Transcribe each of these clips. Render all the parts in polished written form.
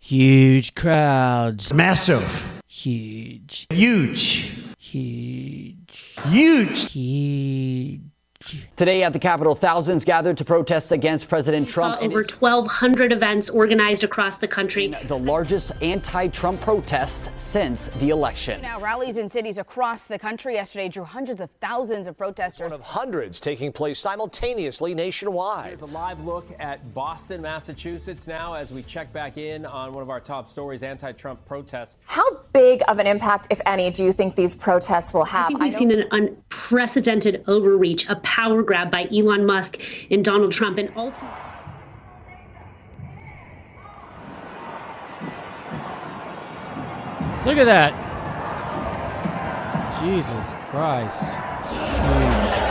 Huge crowds. Massive. Huge. Huge. Huge. Huge. Huge. Today at the Capitol, thousands gathered to protest against President Trump. Saw over 1,200 events organized across the country. The largest anti-Trump protests since the election. Now, rallies in cities across the country yesterday drew hundreds of thousands of protesters. One of hundreds taking place simultaneously nationwide. Here's a live look at Boston, Massachusetts now as we check back in on one of our top stories, anti-Trump protests. How big of an impact, if any, do you think these protests will have? I think we've seen an unprecedented overreach, a power grab by Elon Musk and Donald Trump, and ultimately. Look at that. Jesus Christ. It's huge.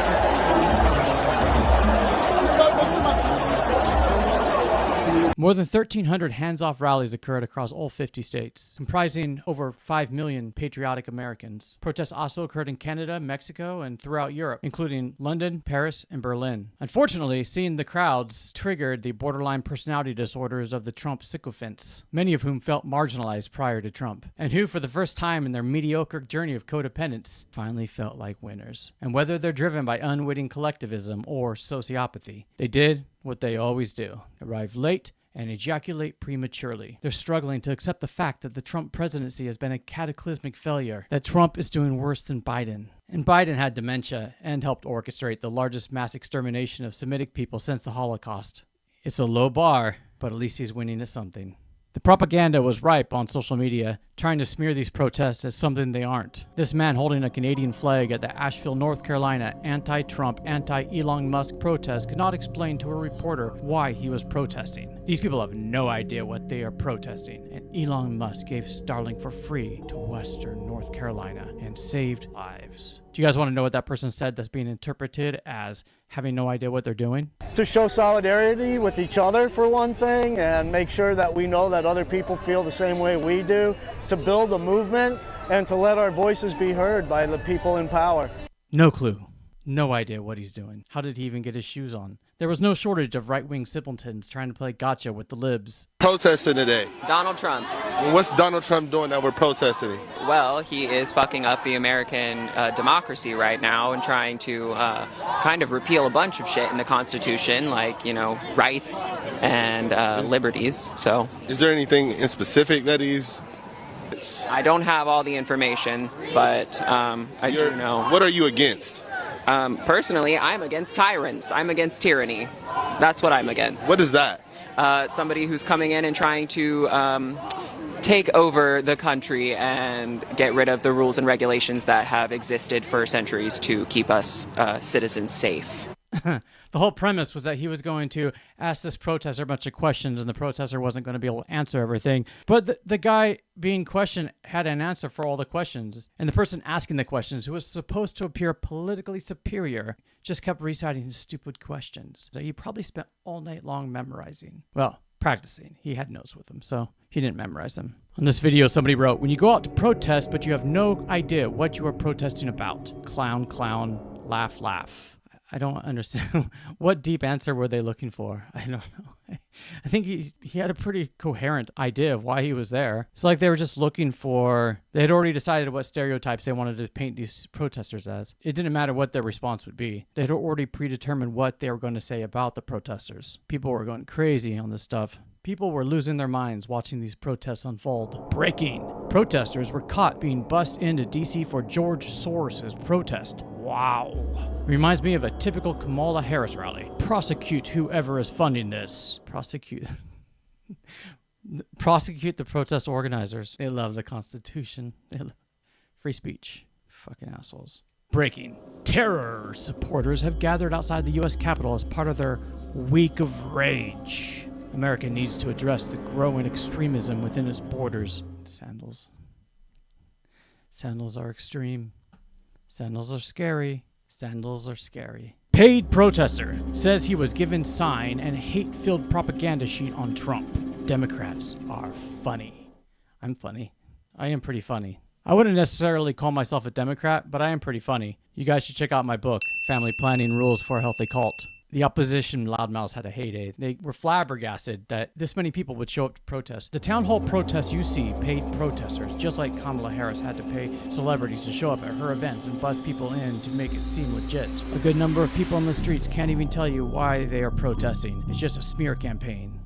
More than 1,300 hands-off rallies occurred across all 50 states, comprising over 5 million patriotic Americans. Protests also occurred in Canada, Mexico, and throughout Europe, including London, Paris, and Berlin. Unfortunately, seeing the crowds triggered the borderline personality disorders of the Trump sycophants, many of whom felt marginalized prior to Trump, and who, for the first time in their mediocre journey of codependence, finally felt like winners. And whether they're driven by unwitting collectivism or sociopathy, they did what they always do: arrive late and ejaculate prematurely. They're struggling to accept the fact that the Trump presidency has been a cataclysmic failure, that Trump is doing worse than Biden. And Biden had dementia and helped orchestrate the largest mass extermination of Semitic people since the Holocaust. It's a low bar, but at least he's winning at something. The propaganda was ripe on social media, trying to smear these protests as something they aren't. This man holding a Canadian flag at the Asheville, North Carolina anti-Trump, anti-Elon Musk protest could not explain to a reporter why he was protesting. These people have no idea what they are protesting, and Elon Musk gave Starlink for free to Western North Carolina and saved lives. Do you guys want to know what that person said that's being interpreted as having no idea what they're doing? To show solidarity with each other, for one thing, and make sure that we know that other people feel the same way we do, to build a movement and to let our voices be heard by the people in power. No clue. No idea what he's doing. How did he even get his shoes on? There was no shortage of right-wing simpletons trying to play gotcha with the libs. Protesting today. Donald Trump. What's Donald Trump doing that we're protesting? Well, he is fucking up the American democracy right now and trying to kind of repeal a bunch of shit in the Constitution, like, rights and liberties. So, is there anything in specific that he's... I don't have all the information, but I do know. What are you against? Personally, I'm against tyrants. I'm against tyranny. That's what I'm against. What is that? Somebody who's coming in and trying to take over the country and get rid of the rules and regulations that have existed for centuries to keep us citizens safe. The whole premise was that he was going to ask this protester a bunch of questions and the protester wasn't going to be able to answer everything. But the guy being questioned had an answer for all the questions. And the person asking the questions, who was supposed to appear politically superior, just kept reciting his stupid questions. So he probably spent all night long memorizing. Well, practicing. He had notes with him, so he didn't memorize them. On this video, somebody wrote, "When you go out to protest, but you have no idea what you are protesting about. Clown, clown, laugh, laugh." I don't understand. What deep answer were they looking for? I don't know. I think he had a pretty coherent idea of why he was there. It's like they were just looking for... They had already decided what stereotypes they wanted to paint these protesters as. It didn't matter what their response would be. They had already predetermined what they were going to say about the protesters. People were going crazy on this stuff. People were losing their minds watching these protests unfold. Breaking. Protesters were caught being bussed into D.C. for George Soros's protest. Wow. Reminds me of a typical Kamala Harris rally. Prosecute whoever is funding this. Prosecute the protest organizers. They love the Constitution. They love free speech. Fucking assholes. Breaking. Terror supporters have gathered outside the U.S. Capitol as part of their Week of Rage. America needs to address the growing extremism within its borders. Sandals. Sandals are extreme. Sandals are scary. Sandals are scary. Paid protester says he was given sign and hate-filled propaganda sheet on Trump. Democrats are funny. I'm funny. I am pretty funny. I wouldn't necessarily call myself a Democrat, but I am pretty funny. You guys should check out my book, Family Planning Rules for a Healthy Cult. The opposition loudmouths had a heyday. They were flabbergasted that this many people would show up to protest. The town hall protests you see paid protesters, just like Kamala Harris had to pay celebrities to show up at her events and buzz people in to make it seem legit. A good number of people on the streets can't even tell you why they are protesting. It's just a smear campaign.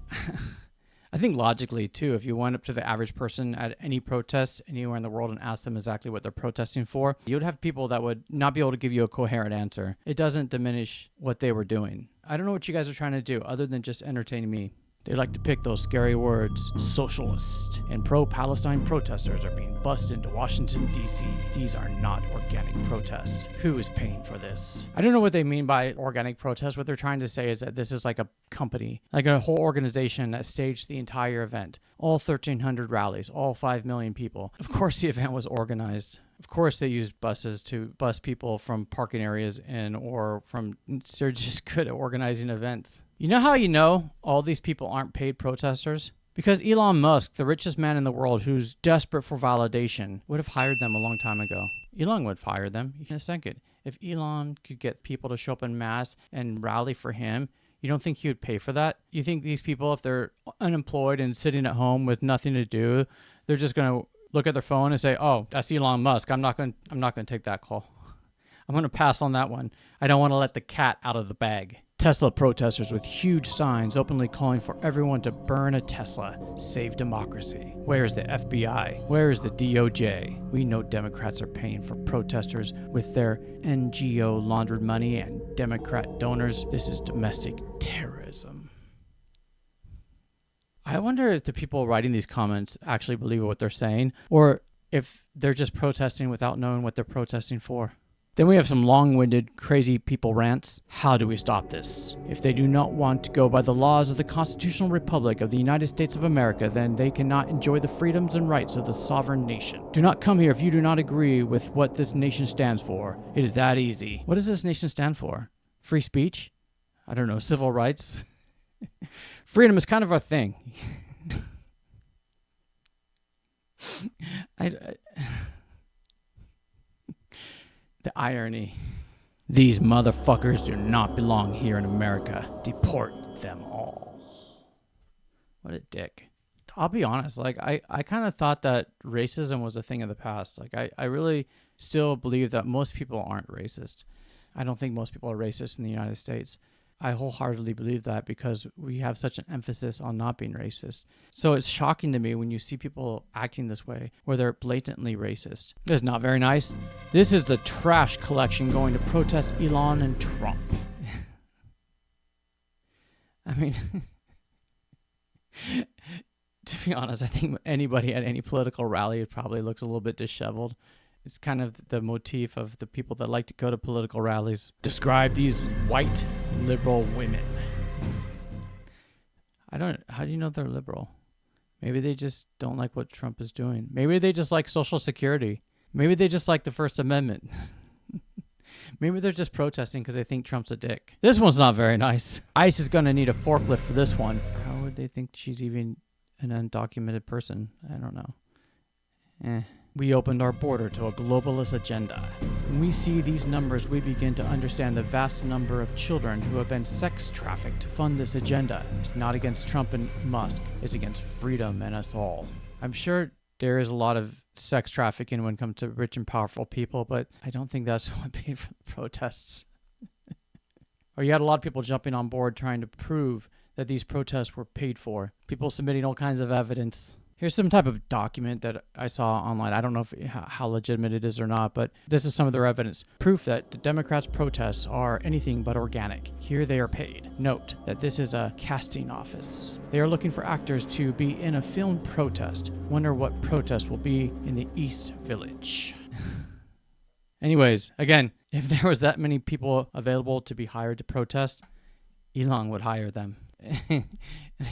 I think logically, too, if you went up to the average person at any protest anywhere in the world and asked them exactly what they're protesting for, you would have people that would not be able to give you a coherent answer. It doesn't diminish what they were doing. I don't know what you guys are trying to do other than just entertain me. They like to pick those scary words. Socialist and pro-Palestine protesters are being bussed into Washington, D.C. These are not organic protests. Who is paying for this? I don't know what they mean by organic protests. What they're trying to say is that this is like a company, like a whole organization that staged the entire event. All 1,300 rallies, all 5 million people. Of course the event was organized. Of course they used buses to bus people from parking areas in or from... They're just good at organizing events. You know how you know all these people aren't paid protesters? Because Elon Musk, the richest man in the world who's desperate for validation, would have hired them a long time ago. Elon would fire them in a second. If Elon could get people to show up en masse and rally for him, you don't think he would pay for that? You think these people, if they're unemployed and sitting at home with nothing to do, they're just going to look at their phone and say, "Oh, that's Elon Musk. I'm not going to take that call. I'm going to pass on that one. I don't want to let the cat out of the bag." Tesla protesters with huge signs openly calling for everyone to burn a Tesla. Save democracy. Where is the FBI? Where is the DOJ? We know Democrats are paying for protesters with their NGO laundered money and Democrat donors. This is domestic terrorism. I wonder if the people writing these comments actually believe what they're saying, or if they're just protesting without knowing what they're protesting for. Then we have some long-winded, crazy people rants. How do we stop this? If they do not want to go by the laws of the Constitutional Republic of the United States of America, then they cannot enjoy the freedoms and rights of the sovereign nation. Do not come here if you do not agree with what this nation stands for. It is that easy. What does this nation stand for? Free speech? I don't know, civil rights? Freedom is kind of our thing. The irony. These motherfuckers do not belong here in America. Deport them all. What a dick. I'll be honest, I kind of thought that racism was a thing of the past. I really still believe that most people aren't racist. I don't think most people are racist in the United States. I wholeheartedly believe that because we have such an emphasis on not being racist. So it's shocking to me when you see people acting this way, where they're blatantly racist. It's not very nice. This is the trash collection going to protest Elon and Trump. I mean, to be honest, I think anybody at any political rally probably looks a little bit disheveled. It's kind of the motif of the people that like to go to political rallies. Describe these white liberal women. How do you know they're liberal? Maybe they just don't like what Trump is doing. Maybe they just like Social Security. Maybe they just like the First Amendment. Maybe they're just protesting because they think Trump's a dick. This one's not very nice. ICE is going to need a forklift for this one. How would they think she's even an undocumented person? I don't know. We opened our border to a globalist agenda. When we see these numbers, we begin to understand the vast number of children who have been sex trafficked to fund this agenda. It's not against Trump and Musk. It's against freedom and us all. I'm sure there is a lot of sex trafficking when it comes to rich and powerful people, but I don't think that's what paid for the protests. Or you had a lot of people jumping on board trying to prove that these protests were paid for. People submitting all kinds of evidence. Here's some type of document that I saw online. I don't know how legitimate it is or not, but this is some of their evidence. Proof that the Democrats' protests are anything but organic. Here they are paid. Note that this is a casting office. They are looking for actors to be in a film protest. Wonder what protest will be in the East Village. Anyways, again, if there was that many people available to be hired to protest, Elon would hire them.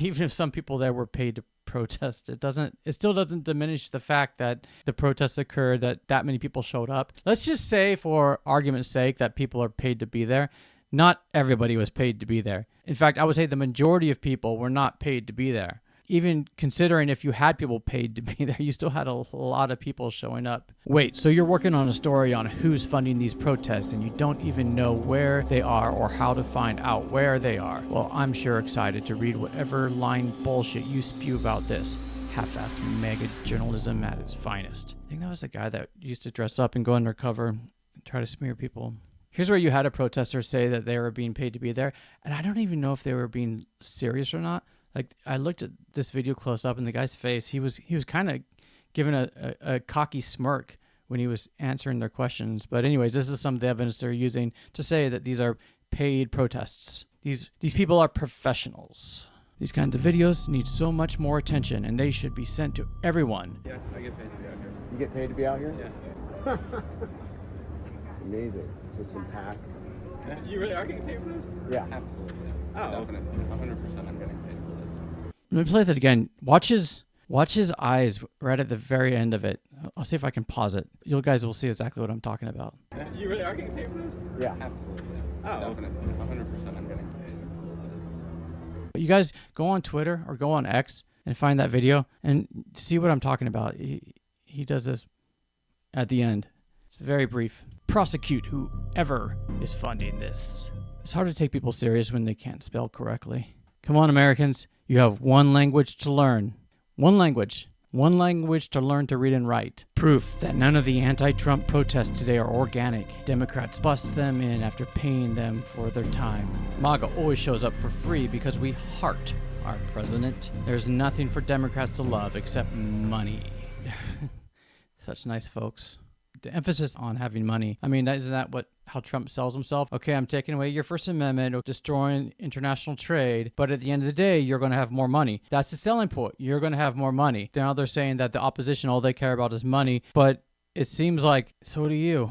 Even if some people there were paid to protest, it still doesn't diminish the fact that the protests occurred, that many people showed up. Let's just say, for argument's sake, that people are paid to be there. Not everybody was paid to be there. In fact, I would say the majority of people were not paid to be there. even considering if you had people paid to be there, you still had a lot of people showing up. Wait, so you're working on a story on who's funding these protests and you don't even know where they are or how to find out where they are? Well, I'm sure excited to read whatever line bullshit you spew about this. Half-assed mega journalism at its finest. I think that was the guy that used to dress up and go undercover and try to smear people. Here's where you had a protester say that they were being paid to be there, and I don't even know if they were being serious or not. Like, I looked at this video close up, and the guy's face, he was kind of giving a cocky smirk when he was answering their questions. But anyways, this is some of the evidence they're using to say that these are paid protests. These people are professionals. These kinds of videos need so much more attention, and they should be sent to everyone. Yeah, I get paid to be out here. You get paid to be out here? Yeah. Amazing. So some pack. You really are getting paid for this? Yeah. Absolutely. Oh, definitely. 100% I'm getting paid for this. Let me play that again. Watch his eyes right at the very end of it. I'll see if I can pause it. You guys will see exactly what I'm talking about. You really are getting paid for this? Yeah. Absolutely. Oh, definitely. 100% I'm getting paid. You guys go on Twitter or go on X and find that video and see what I'm talking about. He does this at the end. It's very brief. Prosecute whoever is funding this. It's hard to take people serious when they can't spell correctly. Come on, Americans. You have one language to learn. One language. One language to learn to read and write. Proof that none of the anti-Trump protests today are organic. Democrats bust them in after paying them for their time. MAGA always shows up for free because we heart our president. There's nothing for Democrats to love except money. Such nice folks. The emphasis on having money. I mean, isn't that how Trump sells himself? Okay, I'm taking away your First Amendment or destroying international trade, but at the end of the day, you're going to have more money. That's the selling point. You're going to have more money. Now they're saying that the opposition, all they care about is money, but it seems like, so do you.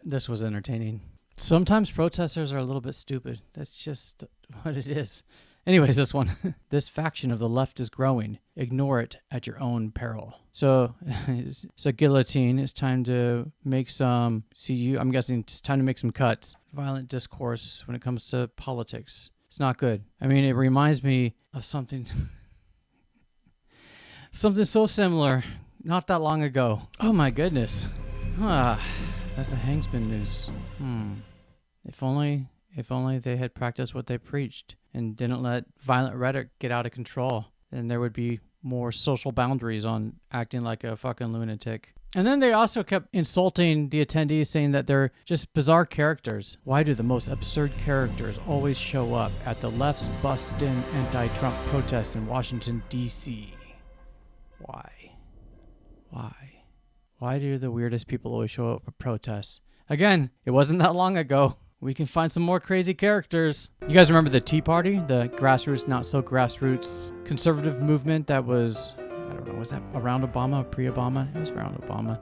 This was entertaining. Sometimes protesters are a little bit stupid. That's just what it is. Anyways, this one. This faction of the left is growing. Ignore it at your own peril. So guillotine. It's time to make some, I'm guessing it's time to make some cuts. Violent discourse when it comes to politics. It's not good. I mean, it reminds me of something so similar not that long ago. Oh my goodness. That's the Hangsman news. If only they had practiced what they preached and didn't let violent rhetoric get out of control, then there would be more social boundaries on acting like a fucking lunatic. And then they also kept insulting the attendees, saying that they're just bizarre characters. Why do the most absurd characters always show up at the left's bust-in anti-Trump protests in Washington, D.C.? Why do the weirdest people always show up at protests? Again, it wasn't that long ago. We can find some more crazy characters. You guys remember the Tea Party? The grassroots, not so grassroots conservative movement that was, I don't know, was that around Obama or pre-Obama? It was around Obama.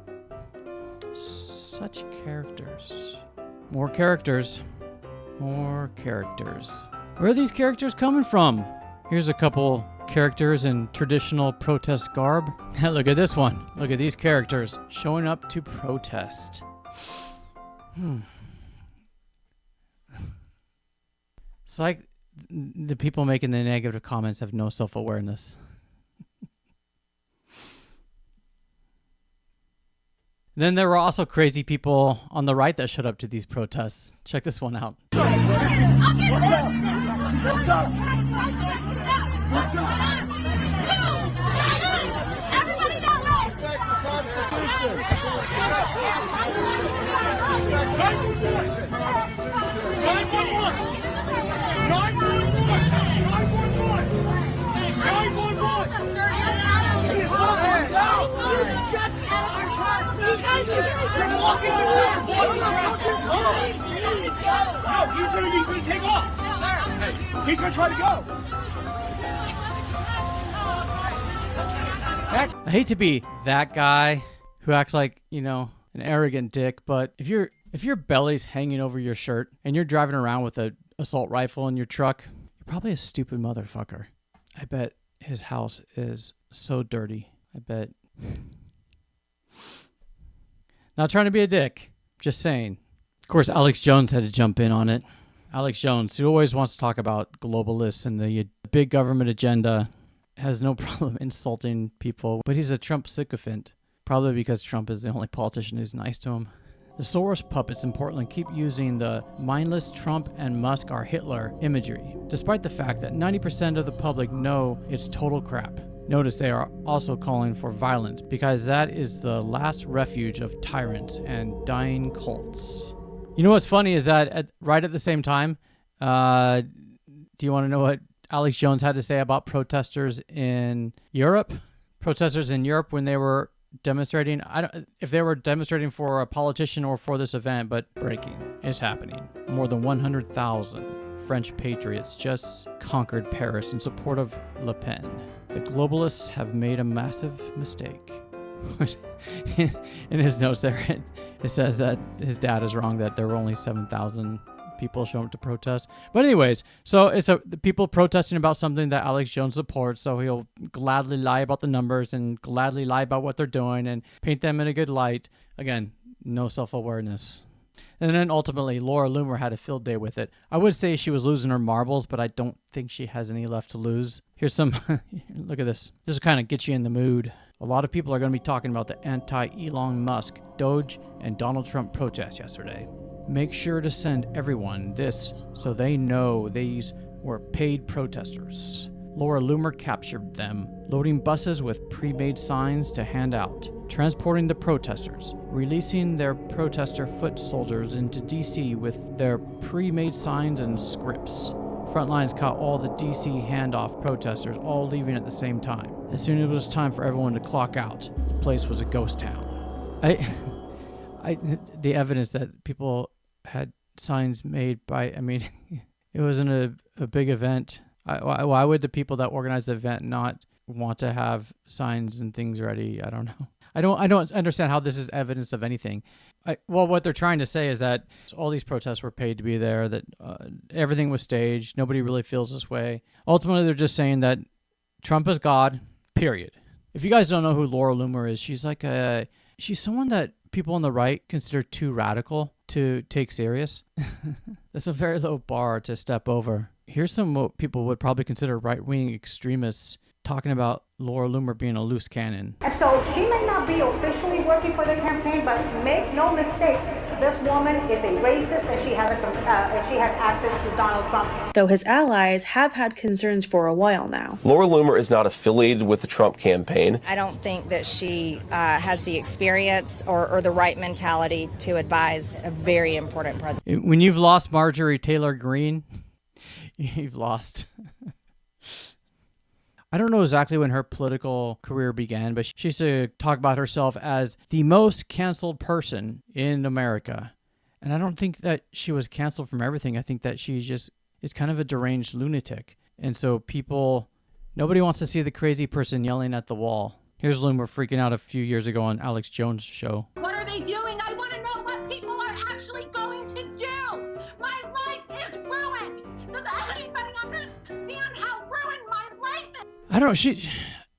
Such characters. More characters. More characters. Where are these characters coming from? Here's a couple characters in traditional protest garb. Look at this one. Look at these characters showing up to protest. It's like the people making the negative comments have no self-awareness. Then there were also crazy people on the right that showed up to these protests. Check this one out. He's gonna take off. He's gonna try to go. I hate to be that guy who acts like, an arrogant dick, but if your belly's hanging over your shirt and you're driving around with an assault rifle in your truck, you're probably a stupid motherfucker. I bet his house is so dirty. I bet. Not trying to be a dick, just saying. Of course, Alex Jones had to jump in on it. Alex Jones, who always wants to talk about globalists and the big government agenda. has no problem insulting people, but he's a Trump sycophant, probably because Trump is the only politician who's nice to him. The Soros puppets in Portland keep using the mindless Trump and Musk are Hitler imagery, despite the fact that 90% of the public know it's total crap. Notice they are also calling for violence because that is the last refuge of tyrants and dying cults. You know what's funny is that right at the same time, do you want to know what Alex Jones had to say about protesters in Europe? Protesters in Europe when they were demonstrating, I don't if they were demonstrating for a politician or for this event, but breaking is happening. More than 100,000 French patriots just conquered Paris in support of Le Pen. The globalists have made a massive mistake. In his notes there, it says that his dad is wrong, that there were only 7,000 people showing up to protest. But anyways, so it's the people protesting about something that Alex Jones supports, so he'll gladly lie about the numbers and gladly lie about what they're doing and paint them in a good light. Again, no self-awareness. And then ultimately, Laura Loomer had a field day with it. I would say she was losing her marbles, but I don't think she has any left to lose. Here's some, look at this. This will kind of get you in the mood. A lot of people are going to be talking about the anti-Elon Musk, Doge, and Donald Trump protests yesterday. Make sure to send everyone this so they know these were paid protesters. Laura Loomer captured them, loading buses with pre-made signs to hand out, transporting the protesters, releasing their protester foot soldiers into D.C. with their pre-made signs and scripts. Frontlines caught all the D.C. handoff protesters all leaving at the same time. As soon as it was time for everyone to clock out, the place was a ghost town. The evidence that people had signs made by, it wasn't a big event. Why would the people that organized the event not want to have signs and things ready? I don't know. I don't understand how this is evidence of anything. What they're trying to say is that all these protests were paid to be there, that everything was staged. Nobody really feels this way. Ultimately, they're just saying that Trump is God, period. If you guys don't know who Laura Loomer is, she's someone that people on the right consider too radical to take serious. That's a very low bar to step over. Here's some what people would probably consider right-wing extremists talking about Laura Loomer being a loose cannon. And so she may not be officially working for the campaign, but make no mistake, this woman is a racist and she has access to Donald Trump. Though his allies have had concerns for a while now. Laura Loomer is not affiliated with the Trump campaign. I don't think that she has the experience or the right mentality to advise a very important president. When you've lost Marjorie Taylor Greene, you've lost. I don't know exactly when her political career began, but she used to talk about herself as the most canceled person in America. And I don't think that she was canceled from everything. I think that she just is kind of a deranged lunatic. And so nobody wants to see the crazy person yelling at the wall. Here's Loomer freaking out a few years ago on Alex Jones' show. What are they doing? I want to know what people are actually going to do. My life is ruined. Does anybody understand how ruined my life is? I don't know.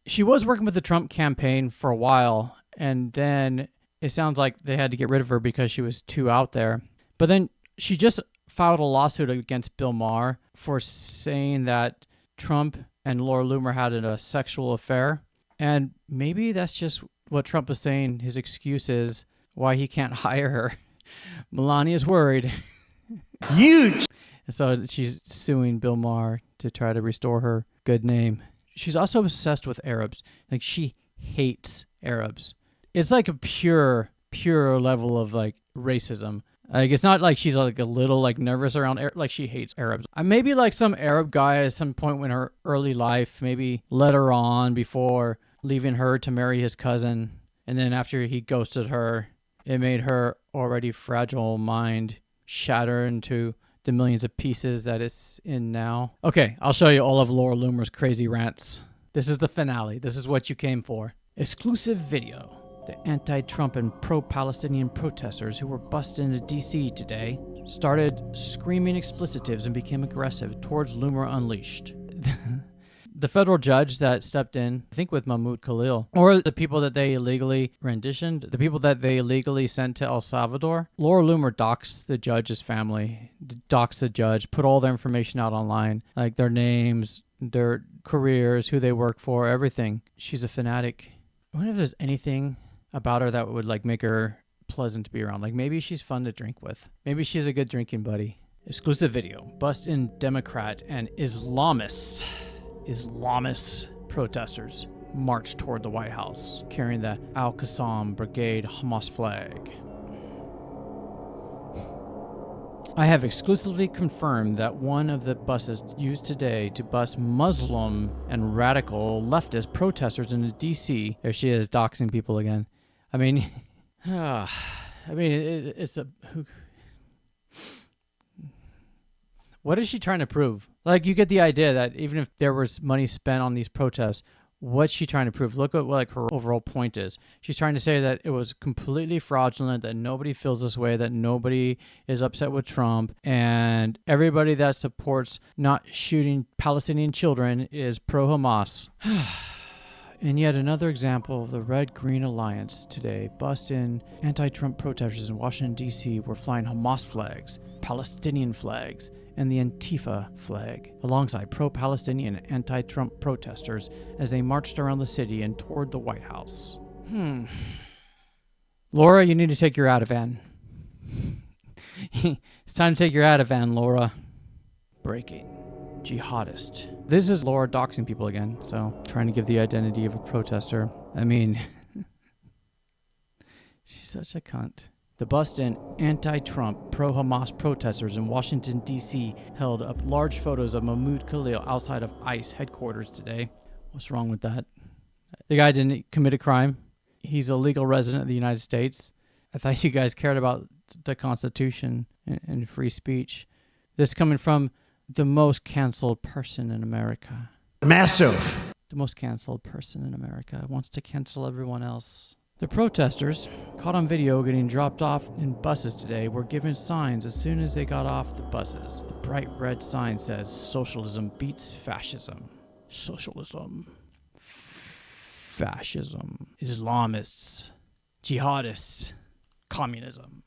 She was working with the Trump campaign for a while, and then it sounds like they had to get rid of her because she was too out there. But then she just filed a lawsuit against Bill Maher for saying that Trump and Laura Loomer had a sexual affair. And maybe that's just what Trump is saying. His excuse is why he can't hire her. Melania's worried. Huge! And so she's suing Bill Maher to try to restore her good name. She's also obsessed with Arabs. Like, she hates Arabs. It's like a pure level of like racism. Like, it's not like she's like a little like nervous around like she hates Arabs. Maybe like some Arab guy at some point in her early life maybe led her on before leaving her to marry his cousin. And then after he ghosted her, it made her already fragile mind shatter into the millions of pieces that it's in now. Okay, I'll show you all of Laura Loomer's crazy rants. This is the finale. This is what you came for. Exclusive video. The anti-Trump and pro-Palestinian protesters who were busted into D.C. today started screaming explicitives and became aggressive towards Loomer Unleashed. The federal judge that stepped in, I think with Mahmoud Khalil, or the people that they illegally renditioned, the people that they illegally sent to El Salvador, Laura Loomer doxed the judge's family, doxed the judge, put all their information out online, like their names, their careers, who they work for, everything. She's a fanatic. I wonder if there's anything about her that would like make her pleasant to be around. Like maybe she's fun to drink with. Maybe she's a good drinking buddy. Exclusive video. Bust in Democrat and Islamist protesters marched toward the White House carrying the Al-Qassam Brigade Hamas flag. I have exclusively confirmed that one of the buses used today to bus Muslim and radical leftist protesters into D.C. There she is, doxing people again. I mean, it's a... What is she trying to prove? Like, you get the idea that even if there was money spent on these protests, what's she trying to prove? Look at what like her overall point is. She's trying to say that it was completely fraudulent, that nobody feels this way, that nobody is upset with Trump, and everybody that supports not shooting Palestinian children is pro-Hamas. And yet another example of the Red-Green Alliance today. Bust in anti-Trump protesters in Washington, D.C. were flying Hamas flags, Palestinian flags, and the Antifa flag, alongside pro-Palestinian and anti-Trump protesters as they marched around the city and toward the White House. Laura, you need to take your Ativan. It's time to take your Ativan, Laura. Breaking. Jihadist. This is Laura doxing people again, so trying to give the identity of a protester. I mean, she's such a cunt. The bust-in anti-Trump, pro-Hamas protesters in Washington, D.C. held up large photos of Mahmoud Khalil outside of ICE headquarters today. What's wrong with that? The guy didn't commit a crime. He's a legal resident of the United States. I thought you guys cared about the Constitution and free speech. This coming from the most canceled person in America. Massive. The most canceled person in America wants to cancel everyone else. The protesters, caught on video getting dropped off in buses today, were given signs as soon as they got off the buses. The bright red sign says, "Socialism beats fascism." Socialism. Fascism. Islamists. Jihadists. Communism.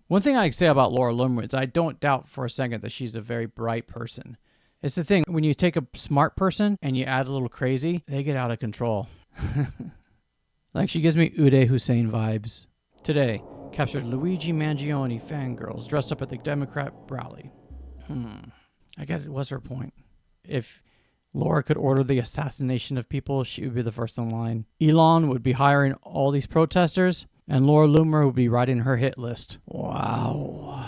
One thing I can say about Laura Loomer is I don't doubt for a second that she's a very bright person. It's the thing, when you take a smart person and you add a little crazy, they get out of control. Like, she gives me Uday Hussein vibes. Today, captured Luigi Mangione fangirls dressed up at the Democrat rally. I guess it was her point. If Laura could order the assassination of people, she would be the first in line. Elon would be hiring all these protesters, and Laura Loomer would be writing her hit list. Wow.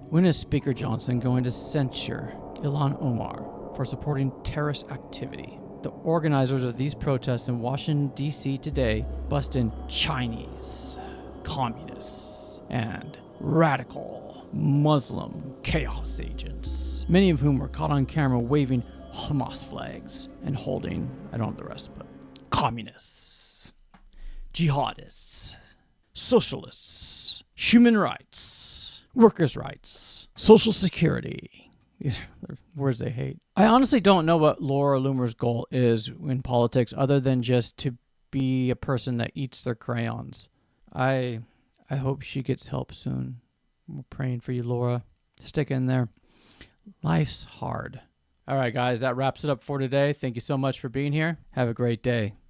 When is Speaker Johnson going to censure Ilhan Omar for supporting terrorist activity? The organizers of these protests in Washington, D.C. today bust in Chinese, communists, and radical Muslim chaos agents, many of whom were caught on camera waving Hamas flags and holding, I don't know the rest, but communists, jihadists, socialists, human rights, workers' rights, social security. These are words they hate. I honestly don't know what Laura Loomer's goal is in politics other than just to be a person that eats their crayons. I hope she gets help soon. We're praying for you, Laura. Stick in there. Life's hard. All right, guys, that wraps it up for today. Thank you so much for being here. Have a great day.